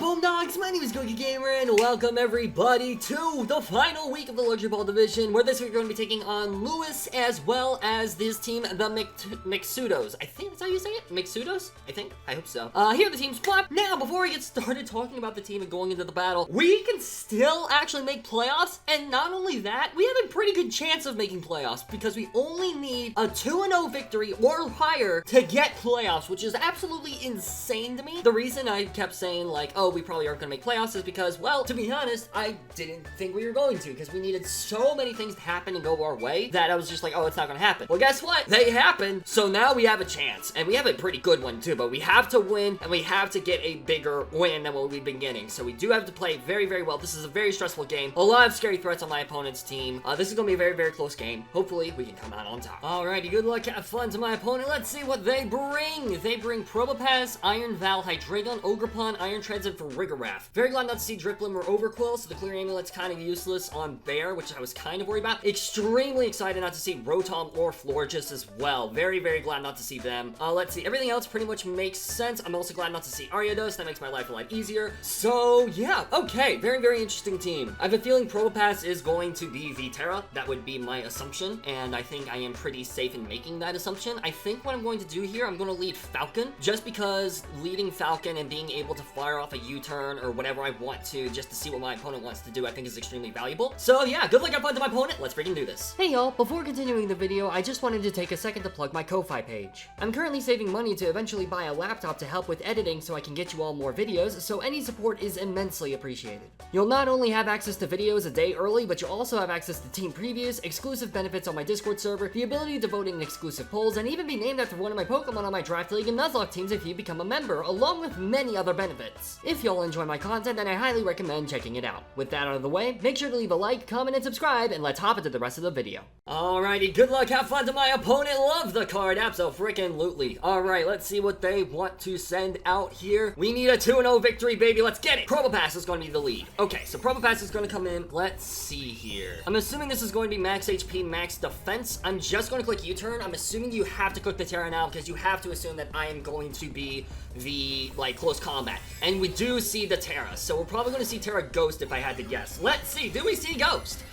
Homedawgs, my name is Gokey Gamer, and welcome everybody to the final week of the Luxury Ball Division, where this week we're going to be taking on Lewis, as well as this team, the Mixudos. I think that's how you say it? Mixudos? I hope so. Here are the team squad. Now, before we get started talking about the team and going into the battle, we can still actually make playoffs, and not only that, we have a pretty good chance of making playoffs, because we only need a 2-0 victory or higher to get playoffs, which is absolutely insane to me. The reason I kept saying, like, oh, we probably aren't going to make playoffs is because, well, to be honest, I didn't think we were going to, because we needed so many things to happen and go our way that I was just like, oh, it's not going to happen. Well, guess what? They happened, so now we have a chance, and we have a pretty good one too, but we have to win, and we have to get a bigger win than what we've been getting, so we do have to play very, very well. This is a very stressful game. A lot of scary threats on my opponent's team. This is going to be a very, very close game. Hopefully, we can come out on top. Alrighty, good luck, have fun to my opponent. Let's see what they bring. They bring Probopass, Iron Val, Hydreigon, Ogerpon, Iron Treads, and Farigiraf. Very glad not to see Driplim or Overquill, so the Clear Amulet's kind of useless on Bear, which I was kind of worried about. Extremely excited not to see Rotom or Florges as well. Very, very glad not to see them. Let's see, everything else pretty much makes sense. I'm also glad not to see Ariados. That makes my life a lot easier. So, yeah, okay. Very, very interesting team. I have a feeling Probopass is going to be V-Terra. That would be my assumption, and I think I am pretty safe in making that assumption. I think what I'm going to do here, I'm going to lead Falcon, just because leading Falcon and being able to fire off a U-turn or whatever I want to, just to see what my opponent wants to do, I think is extremely valuable. So yeah, good luck, have fun to my opponent. Let's freaking do this. Hey y'all, before continuing the video, I just wanted to take a second to plug my Ko-Fi page. I'm currently saving money to eventually buy a laptop to help with editing so I can get you all more videos, so any support is immensely appreciated. You'll not only have access to videos a day early, but you'll also have access to team previews, exclusive benefits on my Discord server, the ability to vote in exclusive polls, and even be named after one of my Pokemon on my Draft League and NUZLOCKE teams if you become a member, along with many other benefits. If y'all enjoy my content, then I highly recommend checking it out. With that out of the way, make sure to leave a like, comment, and subscribe, and let's hop into the rest of the video. Alrighty, good luck, have fun to my opponent. Love the card, abso-freaking-lutely. Alright, let's see what they want to send out here. We need a 2-0 victory, baby. Let's get it. Probopass is going to be the lead. Okay, so Probopass is going to come in. Let's see here. I'm assuming this is going to be max HP, max defense. I'm just going to click U-turn. I'm assuming you have to click the Terra now because you have to assume that I am going to be the, like, close combat. And we do see the Terra, so we're probably going to see Terra Ghost if I had to guess. Let's see. Do we see Ghost?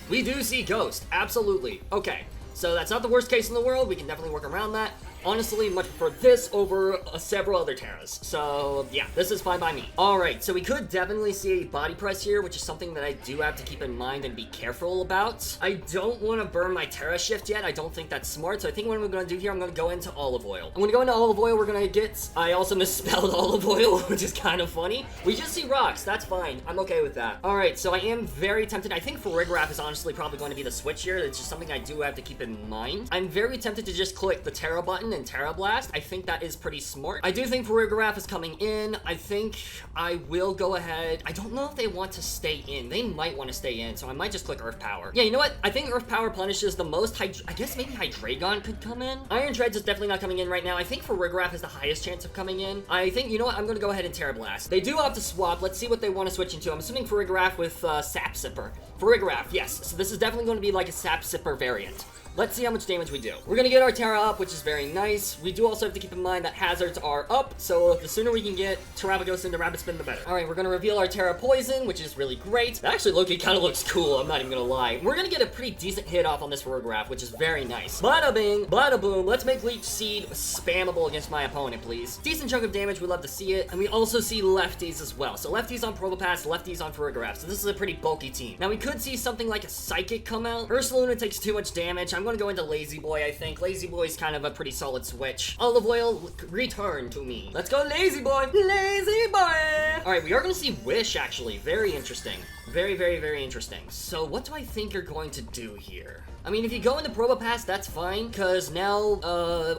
We do see Ghost. Absolutely. Okay. So that's not the worst case in the world. We can definitely work around that. Honestly, much prefer this over several other Terras. So, yeah, this is fine by me. Alright, so we could definitely see a body press here, which is something that I do have to keep in mind and be careful about. I don't want to burn my Terra Shift yet. I don't think that's smart. So I think what I'm going to do here, I'm going to go into Olive Oil. I'm going to go into Olive Oil. We're going to get... I also misspelled Olive Oil, which is kind of funny. We just see rocks. That's fine. I'm okay with that. Alright, so I am very tempted. I think Farigiraf is honestly probably going to be the switch here. It's just something I do have to keep in mind. I'm very tempted to just click the Terra button and Terra Blast. I think that is pretty smart. I do think Farigiraf is coming in. I think I will go ahead. I don't know if they want to stay in. They might want to stay in, so I might just click Earth Power. Yeah, you know what? I think Earth Power punishes the most. I guess maybe Hydreigon could come in. Iron Treads is definitely not coming in right now. I think Farigiraf has the highest chance of coming in. I think, you know what? I'm going to go ahead and Terra Blast. They do have to swap. Let's see what they want to switch into. I'm assuming Farigiraf with Sap Sipper. Farigiraf, yes. So this is definitely going to be like a Sap Sipper variant. Let's see how much damage we do. We're gonna get our Terra up, which is very nice. We do also have to keep in mind that hazards are up, so the sooner we can get Terrapagos into Rapid Spin, the better. Alright, we're gonna reveal our Terra Poison, which is really great. That actually, low-key kind of looks cool, I'm not even gonna lie. We're gonna get a pretty decent hit off on this Farigiraf, which is very nice. Bada bing, bada boom. Let's make Leech Seed spammable against my opponent, please. Decent chunk of damage, we love to see it. And we also see lefties as well. So lefties on Probopass, lefties on Farigiraf. So this is a pretty bulky team. Now we could see something like a Psychic come out. Ursaluna takes too much damage. I'm gonna go into Lazy Boy, I think. Lazy Boy's kind of a pretty solid switch. Olive Oil, return to me. Let's go, Lazy Boy! Lazy Boy! Alright, we are gonna see Wish, actually. Very interesting. Very, very, very interesting. So what do I think you're going to do here? I mean, if you go into Probopass, that's fine, because now,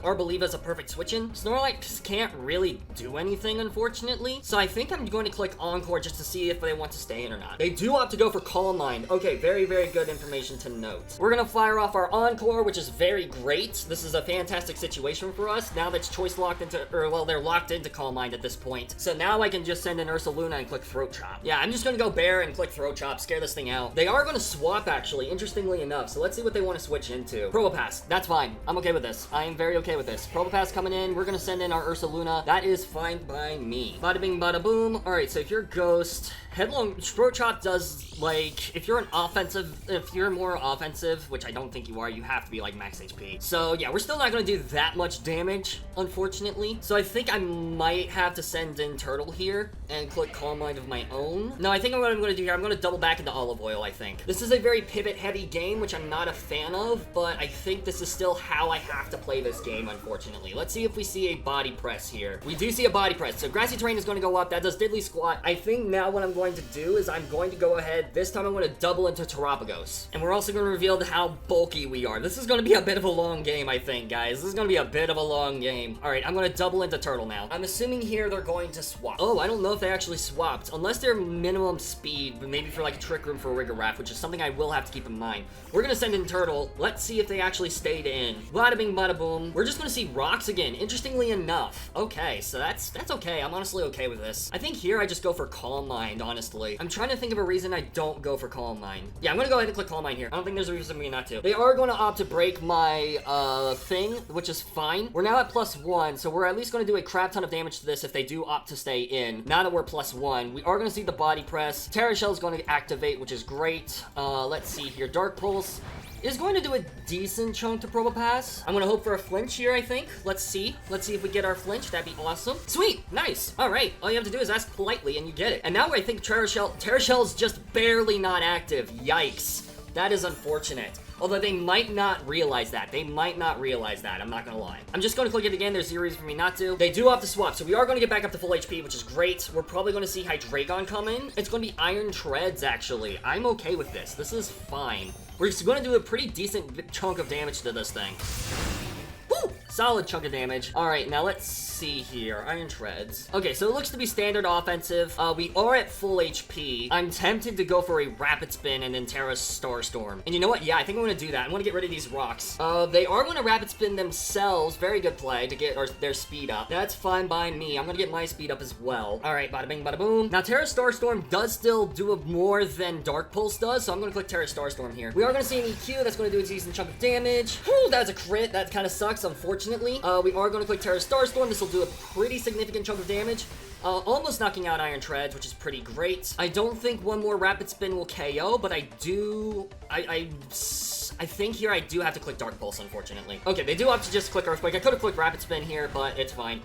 Arboliva's a perfect switch-in. Snorlax can't really do anything, unfortunately. So I think I'm going to click Encore just to see if they want to stay in or not. They do opt to go for Calm Mind. Okay, very, very good information to note. We're gonna fire off our Encore, which is very great. This is a fantastic situation for us. Now that's choice locked into, or well, they're locked into Calm Mind at this point. So now I can just send in Ursaluna and click Throat Chop. Yeah, I'm just gonna go Bear and click Throat Chop, scare this thing out. They are gonna swap, actually, interestingly enough. So let's see what they want to switch into. Probopass, that's fine. I'm okay with this. I am very okay with this. Probopass coming in. We're gonna send in our Ursaluna. That is fine by me. Bada bing, bada boom. All right, so if you're Ghost, Headlong Throat Chop does, like, if you're more offensive, which I don't think you are, you have to be like max HP. So yeah, we're still not gonna do that much damage, unfortunately. So I think I might have to send in Turtle here and click Calm Mind of my own. No, I think what I'm gonna do here, I'm gonna double back into Olive Oil, I think. This is a very pivot heavy game, which I'm not a fan of, but I think this is still how I have to play this game, unfortunately. Let's see if we see a body press here. We do see a body press. So Grassy Terrain is gonna go up. That does Diddly Squat. I think now what I'm going to do is I'm going to go ahead. This time I'm going to double into Terapagos. And we're also going to reveal how bulky we are. This is going to be a bit of a long game, I think, guys. This is going to be a bit of a long game. All right, I'm going to double into Turtle now. I'm assuming here they're going to swap. Oh, I don't know if they actually swapped. Unless they're minimum speed, but maybe for like a Trick Room for Rigoraph, which is something I will have to keep in mind. We're going to send in Turtle. Let's see if they actually stayed in. Bada bing, bada boom. We're just going to see Rocks again, interestingly enough. Okay, so that's okay. I'm honestly okay with this. I think here I just go for Calm Mind, honestly. I'm trying to think of a reason I don't go for Calm Mind. Yeah, I'm gonna go ahead and click Calm Mind here. I don't think there's a reason for me not to. They are going to opt to break my thing, which is fine. We're now at +1, so we're at least going to do a crap ton of damage to this if they do opt to stay in. Now that we're +1, we are going to see the body press. Terra Shell is going to activate, which is great. Let's see here. Dark Pulse is going to do a decent chunk to Probopass. I'm gonna hope for a flinch here, I think. Let's see if we get our flinch. That'd be awesome. Sweet, nice. All right, all you have to do is ask politely and you get it. And now I think Terra Shell's just barely not active. Yikes. That is unfortunate. Although they might not realize that. They might not realize that, I'm not gonna lie. I'm just gonna click it again, there's zero reason for me not to. They do opt to swap, so we are gonna get back up to full HP, which is great. We're probably gonna see Hydreigon come in. It's gonna be Iron Treads, actually. I'm okay with this. This is fine. We're just gonna do a pretty decent chunk of damage to this thing. Woo! Solid chunk of damage. All right, now let's see here. Iron Treads. Okay, so it looks to be standard offensive. We are at full HP. I'm tempted to go for a Rapid Spin and then Terra Starstorm. And you know what? Yeah, I think I'm going to do that. I'm going to get rid of these rocks. They are going to Rapid Spin themselves. Very good play to get their speed up. That's fine by me. I'm going to get my speed up as well. All right, bada bing, bada boom. Now, Terra Starstorm does still do more than Dark Pulse does, so I'm going to click Terra Starstorm here. We are going to see an EQ. That's going to do a decent chunk of damage. Whew, that's a crit. That kind of sucks, unfortunately. We are going to click Terra Starstorm. This will do a pretty significant chunk of damage. Almost knocking out Iron Treads, which is pretty great. I don't think one more Rapid Spin will KO, but I do... I think here I do have to click Dark Pulse, unfortunately. Okay, they do opt to just click Earthquake. I could have clicked Rapid Spin here, but it's fine.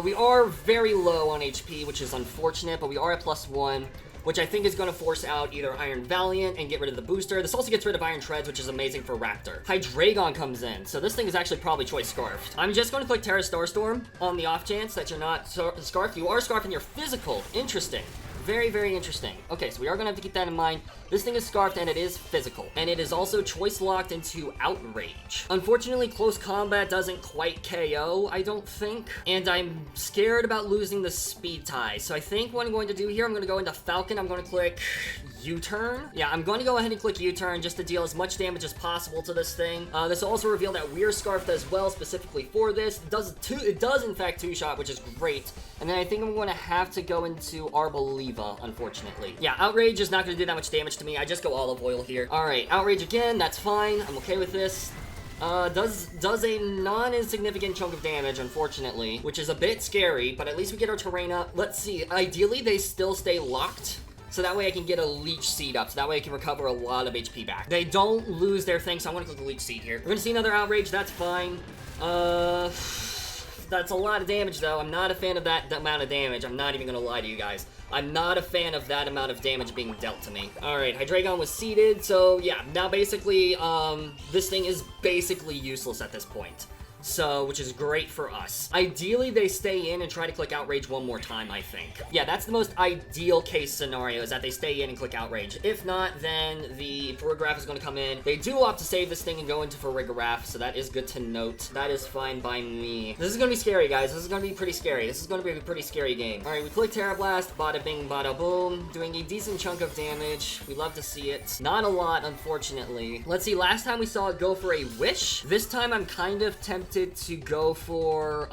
We are very low on HP, which is unfortunate, but we are at +1. Which I think is going to force out either Iron Valiant and get rid of the booster. This also gets rid of Iron Treads, which is amazing for Raptor. Hydreigon comes in, so this thing is actually probably Choice Scarfed. I'm just going to click Terra Starstorm on the off chance that you're not Scarfed. You are Scarfed and you're physical. Interesting. Very, very interesting. Okay, so we are going to have to keep that in mind. This thing is Scarfed and it is physical. And it is also choice locked into Outrage. Unfortunately, close combat doesn't quite KO, I don't think. And I'm scared about losing the speed tie. So I think what I'm going to do here, I'm going to go into Falcon. I'm going to click U-Turn. Yeah, I'm going to go ahead and click U-Turn just to deal as much damage as possible to this thing. This will also reveal that we're Scarfed as well, specifically for this. It does in fact two-shot, which is great. And then I think I'm going to have to go into Arboliva, unfortunately. Yeah, Outrage is not going to do that much damage to me. I just go Olive Oil here. All right, Outrage again. That's fine. I'm okay with this. Does a non-insignificant chunk of damage, unfortunately, which is a bit scary, but at least we get our terrain up. Let's see. Ideally, they still stay locked. So that way I can get a Leech Seed up. So that way I can recover a lot of HP back. They don't lose their thing, so I'm going to click the Leech Seed here. We're going to see another Outrage. That's fine. That's a lot of damage, though. I'm not a fan of that amount of damage. I'm not even going to lie to you guys. I'm not a fan of that amount of damage being dealt to me. Alright, Hydreigon was seeded, so yeah, now basically, this thing is basically useless at this point. So, which is great for us. Ideally, they stay in and try to click Outrage one more time, I think. Yeah, that's the most ideal case scenario, is that they stay in and click Outrage. If not, then the Farigiraf is going to come in. They do opt to save this thing and go into Farigiraf, so that is good to note. That is fine by me. This is going to be scary, guys. This is going to be pretty scary. This is going to be a pretty scary game. Alright, we click Terra Blast, bada bing, bada boom, doing a decent chunk of damage. We love to see it. Not a lot, unfortunately. Let's see, last time we saw it go for a Wish. This time I'm kind of tempted tempted to go for,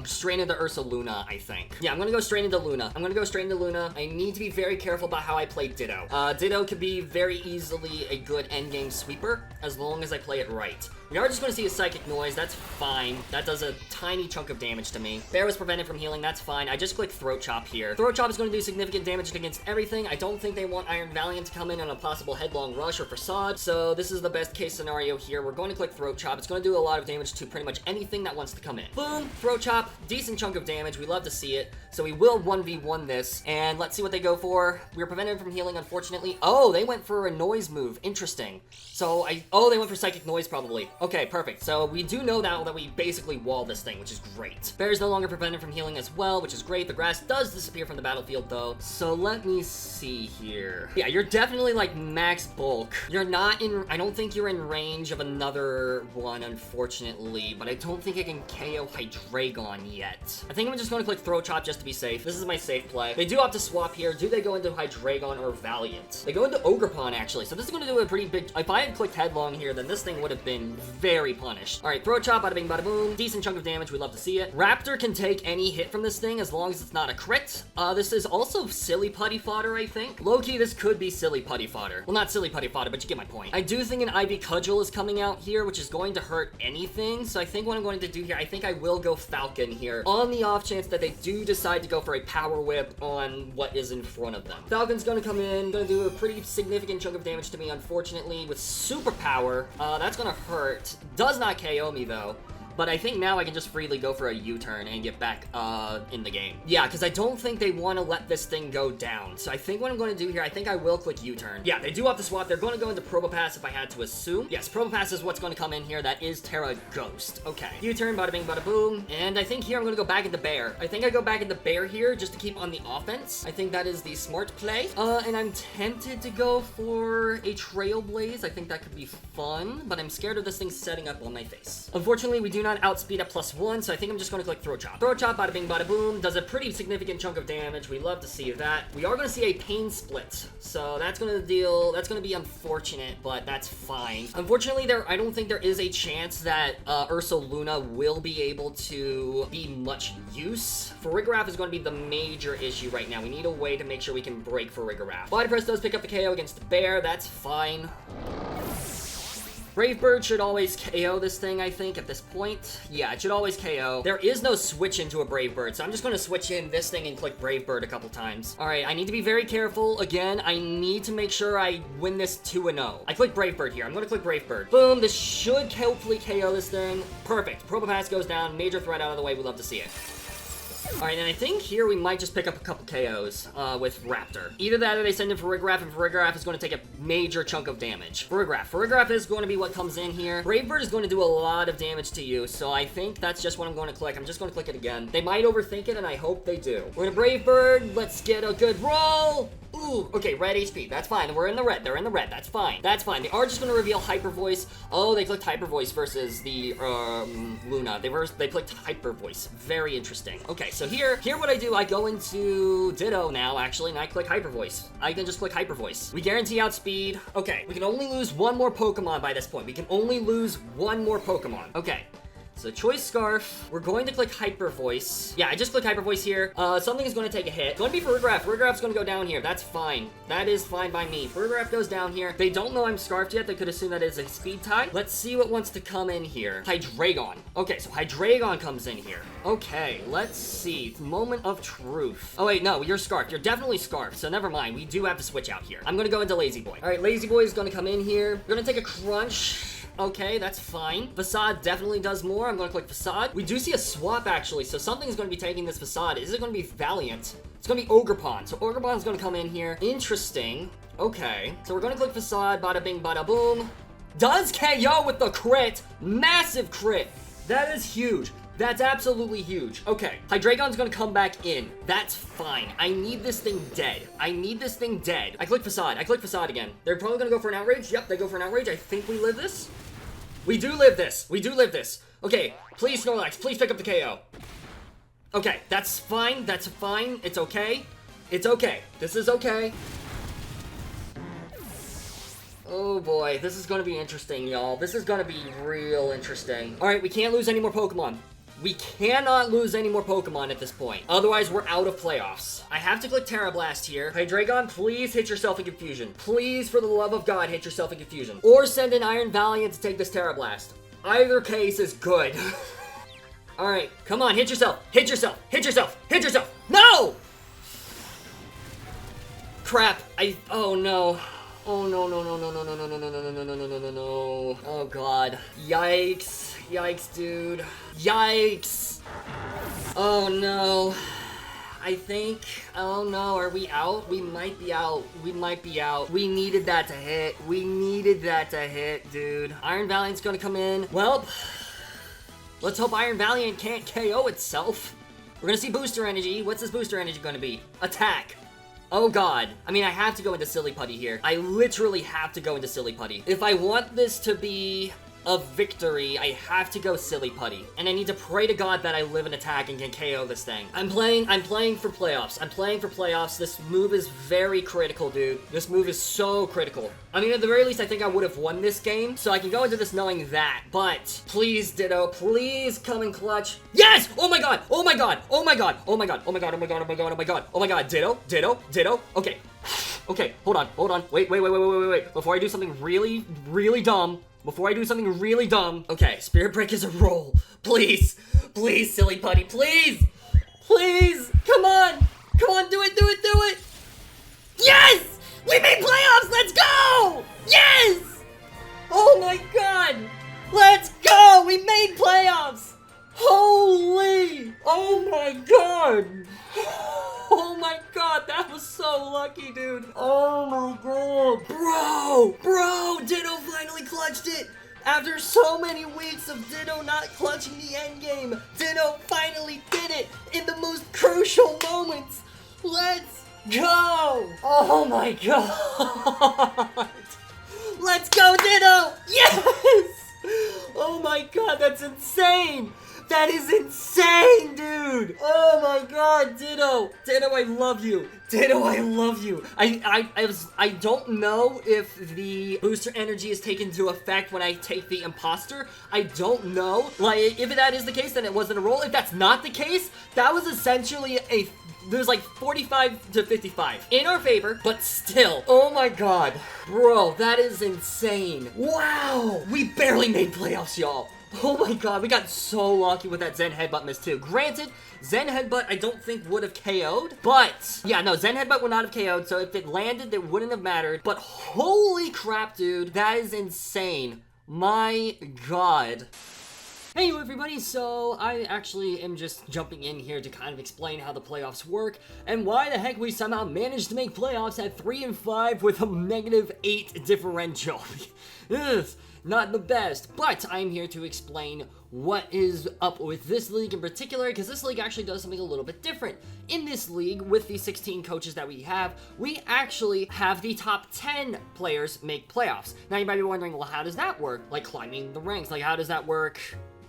straight into Ursa Luna, I think. Yeah, I'm gonna go straight into Luna. I need to be very careful about how I play Ditto. Ditto could be very easily a good endgame sweeper, as long as I play it right. We are just going to see a Psychic Noise, that's fine. That does a tiny chunk of damage to me. Bear was prevented from healing, that's fine. I just click Throat Chop here. Throat Chop is going to do significant damage against everything. I don't think they want Iron Valiant to come in on a possible Headlong Rush or Facade, so this is the best case scenario here. We're going to click Throat Chop. It's going to do a lot of damage to pretty much anything that wants to come in. Boom, Throat Chop, decent chunk of damage. We love to see it. So we will 1v1 this, and let's see what they go for. We were prevented from healing, unfortunately. Oh, they went for a noise move. Interesting. So oh, they went for Psychic Noise probably. Okay, perfect. So we do know now that we basically wall this thing, which is great. Bear is no longer prevented from healing as well, which is great. The grass does disappear from the battlefield though. So let me see here. Yeah, you're definitely like max bulk. You're not in, I don't think you're in range of another one, unfortunately, but I don't think I can KO Hydreigon yet. I think I'm just going to click Throat Chop just to be safe. This is my safe play. They do have to swap here. Do they go into Hydreigon or Valiant? They go into Ogerpon actually, so this is going to do a pretty big, if I had clicked Headlong here, then this thing would have been very punished. All right, Throat Chop, bada bing, bada boom. Decent chunk of damage. We love to see it. Raptor can take any hit from this thing as long as it's not a crit. This is also silly putty fodder, I think. Low-key, this could be silly putty fodder. Well, not silly putty fodder, but you get my point. I do think an Ivy Cudgel is coming out here, which is going to hurt anything. So I think what I'm going to do here, I think I will go Falcon here on the off chance that they do decide to go for a Power Whip on what is in front of them. Falcon's going to come in, going to do a pretty significant chunk of damage to me, unfortunately, with Super Power. That's going to hurt. Does not KO me, though. But I think now I can just freely go for a U-turn and get back in the game. Yeah, because I don't think they want to let this thing go down. So I think what I'm going to do here, I think I will click U-turn. Yeah, they do have to swap. They're going to go into Probopass if I had to assume. Yes, Probopass is what's going to come in here. That is Terra Ghost. Okay. U-turn, bada bing, bada boom. And I think here I'm going to go back into Bear. I think I go back into Bear here just to keep on the offense. I think that is the smart play. And I'm tempted to go for a Trailblaze. I think that could be fun, but I'm scared of this thing setting up on my face. Unfortunately, we do not outspeed at +1, so I think I'm just going to click Throat Chop. Throat Chop, bada bing, bada boom, does a pretty significant chunk of damage. We love to see that. We are going to see a Pain Split, so that's going to be unfortunate, but that's fine. Unfortunately, I don't think there is a chance that Ursa Luna will be able to be much use. Farigiraf is going to be the major issue right now. We need a way to make sure we can break Farigiraf. Body Press does pick up the KO against the Bear. That's fine. Brave Bird should always KO this thing, I think, at this point. Yeah, it should always KO. There is no switch into a Brave Bird, so I'm just going to switch in this thing and click Brave Bird a couple times. All right, I need to be very careful. Again, I need to make sure I win this 2-0. I click Brave Bird here. I'm going to click Brave Bird. Boom, this should hopefully KO this thing. Perfect. Probopass goes down. Major threat out of the way. We love to see it. Alright, and I think here we might just pick up a couple KOs with Raptor. Either that or they send in Farigiraf, and Farigiraf is going to take a major chunk of damage. Farigiraf is going to be what comes in here. Brave Bird is going to do a lot of damage to you, so I think that's just what I'm going to click. I'm just going to click it again. They might overthink it, and I hope they do. We're in a Brave Bird. Let's get a good roll. Ooh, okay, red HP. That's fine. We're in the red. They're in the red. That's fine. That's fine. They are just going to reveal Hyper Voice. Oh, they clicked Hyper Voice versus the Luna. They clicked Hyper Voice. Very interesting. Okay, so here what I do, I go into Ditto now, actually, and I click Hyper Voice. I can just click Hyper Voice. We guarantee outspeed. Okay, we can only lose one more Pokemon by this point. We can only lose one more Pokemon. Okay. So Choice Scarf, we're going to click Hyper Voice. Yeah, I just click Hyper Voice here. Something is going to take a hit. It's going to be Farigiraf. Farigiraf's going to go down here. That's fine. That is fine by me. Farigiraf goes down here. They don't know I'm Scarfed yet. They could assume that is a speed tie. Let's see what wants to come in here. Hydreigon. Okay, so Hydreigon comes in here. Okay, let's see. Moment of truth. Oh, wait, no, you're Scarfed. You're definitely Scarfed, so never mind. We do have to switch out here. I'm going to go into Lazy Boy. All right, Lazy Boy is going to come in here. We're going to take a Crunch. Okay, that's fine. Facade definitely does more. I'm going to click Facade. We do see a swap, actually, so something's going to be taking this Facade. Is it going to be Valiant? It's going to be Ogerpon. So Ogerpon's going to come in here. Interesting. Okay, so we're going to click Facade. Bada bing, bada boom. Does KO with the crit. Massive crit. That is huge. That's absolutely huge. Okay, Hydreigon's gonna come back in. That's fine. I need this thing dead. I need this thing dead. I click Facade. I click Facade again. They're probably gonna go for an Outrage. Yep, they go for an Outrage. I think we live this. We do live this. We do live this. Okay, please Snorlax. Please pick up the KO. Okay, that's fine. That's fine. It's okay. It's okay. This is okay. Oh boy, this is gonna be interesting, y'all. This is gonna be real interesting. Alright, we can't lose any more Pokemon. We cannot lose any more Pokemon at this point. Otherwise, we're out of playoffs. I have to click Terra Blast here. Hydreigon, please hit yourself in Confusion. Please, for the love of God, hit yourself in Confusion. Or send an Iron Valiant to take this Terra Blast. Either case is good. Alright, come on, hit yourself. Hit yourself. Hit yourself. Hit yourself. No! Crap. Oh no. Oh no, no, no, no, no, no, no, no, no, no, no, no, no, no, no, no. Oh god. Yikes. Yikes, dude. Yikes. Oh no. I think, oh no, are we out? We might be out. We might be out. We needed that to hit. We needed that to hit, dude. Iron Valiant's gonna come in. Well, let's hope Iron Valiant can't KO itself. We're gonna see Booster Energy. What's this Booster Energy gonna be? Attack. Oh god. I mean, I have to go into Silly Putty here. I literally have to go into Silly Putty. If I want this to be a victory, I have to go Silly Putty. And I need to pray to God that I live an attack and can KO this thing. I'm playing for playoffs. I'm playing for playoffs. This move is very critical, dude. This move is so critical. I mean, at the very least, I think I would have won this game. So I can go into this knowing that. But please, Ditto, please come in clutch. Yes! Oh my god! Oh my god! Oh my god! Oh my god! Oh my god! Oh my god! Oh my god! Oh my god! Oh my god! Ditto! Ditto! Ditto! Okay. Okay, hold on. Hold on. Wait. Before I do something really dumb. Okay, Spirit Break is a roll. Please. Please, Silly Putty. Please. Please. Come on. Come on, do it. Yes! We made playoffs! Let's go! Yes! Oh my god! Let's go! We made playoffs! Holy! Oh my god! Oh my god, that was so lucky, dude. Oh my god. Bro, Ditto finally clutched it. After so many weeks of Ditto not clutching the endgame, Ditto finally did it in the most crucial moments. Let's go. Oh my god. Let's go, Ditto. Yes. Oh my god, that's insane. That is insane, dude! Oh my god, Ditto! Ditto, I love you! Ditto, I love you! I don't know if the booster energy is taken into effect when I take the imposter. I don't know. Like, if that is the case, then it wasn't a roll. If that's not the case, that was essentially there's like 45 to 55 in our favor, but still. Oh my god. Bro, that is insane. Wow! We barely made playoffs, y'all. Oh my god, we got so lucky with that Zen Headbutt miss too. Granted, Zen Headbutt I don't think would have KO'd, but yeah, no, Zen Headbutt would not have KO'd, so if it landed, it wouldn't have mattered. But holy crap, dude, that is insane. My god. Hey everybody, so I actually am just jumping in here to kind of explain how the playoffs work and why the heck we somehow managed to make playoffs at 3-5 with a -8 differential. Ugh. Not the best, but I'm here to explain what is up with this league in particular, because this league actually does something a little bit different. In this league, with the 16 coaches that we actually have the top 10 players make playoffs. Now you might be wondering, well, how does that work? Like climbing the ranks, like how does that work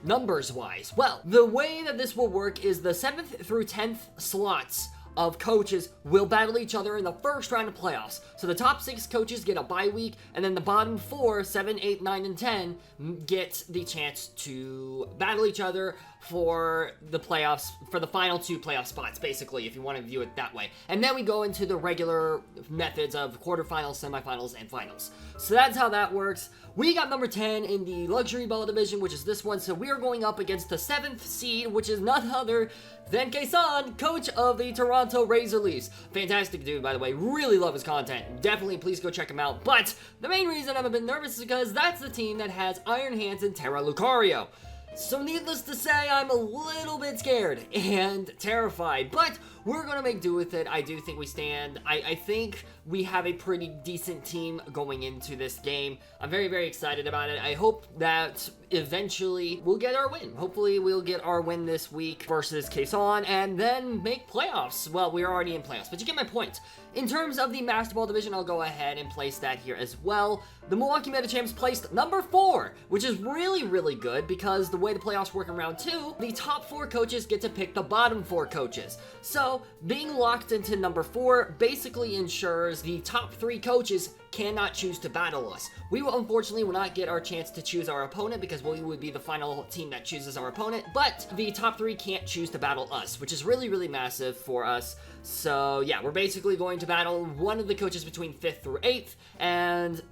numbers-wise? Well, the way that this will work is the 7th through 10th slots of coaches will battle each other in the first round of playoffs. So the top 6 coaches get a bye week, and then the bottom 4, 7, 8, 9, and 10 get the chance to battle each other for the playoffs, for the final 2 playoff spots, basically, if you want to view it that way. And then we go into the regular methods of quarterfinals, semifinals, and finals. So that's how that works. We got number 10 in the Luxury Ball Division, which is this one, so we are going up against the 7th seed, which is none other than Kason, coach of the Toronto Razor Leafs. Fantastic dude, by the way. Really love his content. Definitely please go check him out. But the main reason I'm a bit nervous is because that's the team that has Iron Hands and Terra Lucario. So needless to say, I'm a little bit scared and terrified, but we're gonna make do with it. I do think we stand. I think we have a pretty decent team going into this game. I'm very, very excited about it. I hope that eventually we'll get our win. Hopefully we'll get our win this week versus Kason and then make playoffs. Well, we're already in playoffs, but you get my point. In terms of the Master Ball Division, I'll go ahead and place that here as well. The Milwaukee Meta Champs placed number 4, which is really, really good because the way the playoffs work in round 2, the top 4 coaches get to pick the bottom 4 coaches. So, being locked into number 4 basically ensures the top 3 coaches cannot choose to battle us. We will unfortunately not get our chance to choose our opponent because we would be the final team that chooses our opponent, but the top 3 can't choose to battle us, which is really, really massive for us. So yeah, we're basically going to battle one of the coaches between 5th through 8th, and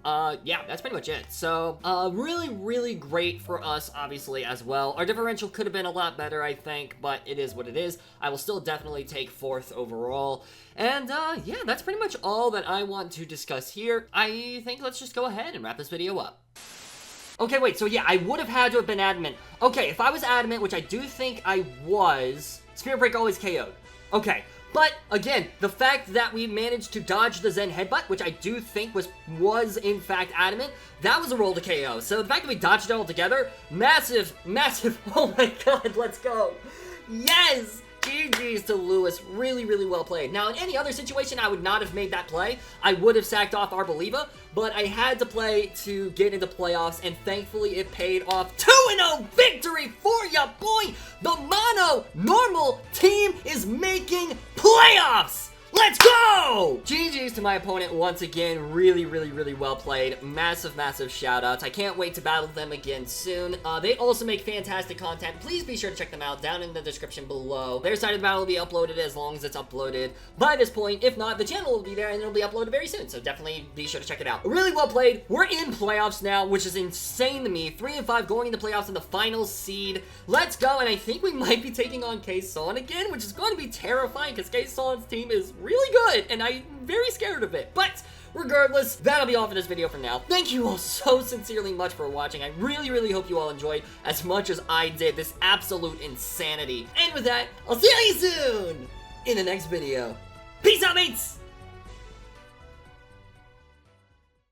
yeah, that's pretty much it. So really, really great for us, obviously, as well. Our differential could have been a lot better, I think, but it is what it is. I will still definitely take 4th overall. And yeah, that's pretty much all that I want to discuss here. I think let's just go ahead and wrap this video up. Okay, wait, so yeah, I would have had to have been adamant. Okay, if I was adamant, which I do think I was, Spirit Break always KO'd. Okay, but again, the fact that we managed to dodge the Zen Headbutt, which I do think was in fact adamant, that was a roll to KO. So the fact that we dodged it all together, massive, massive, oh my god, let's go. Yes! GG's to Lewis. Really, really well played. Now, in any other situation, I would not have made that play. I would have sacked off Arboliva, but I had to play to get into playoffs, and thankfully it paid off. 2-0 victory for ya, boy! The mono normal team is making playoffs! Let's go! GG's to my opponent once again. Really, really, really well played. Massive, massive shout-outs. I can't wait to battle them again soon. They also make fantastic content. Please be sure to check them out down in the description below. Their side of the battle will be uploaded as long as it's uploaded by this point. If not, the channel will be there and it'll be uploaded very soon. So definitely be sure to check it out. Really well played. We're in playoffs now, which is insane to me. 3-5 going into playoffs in the final seed. Let's go. And I think we might be taking on K-Son again, which is going to be terrifying because K-Son's team is really good, and I'm very scared of it. But regardless, that'll be all for this video for now. Thank you all so sincerely much for watching. I really, really hope you all enjoyed as much as I did this absolute insanity. And with that, I'll see you soon in the next video. Peace out, mates!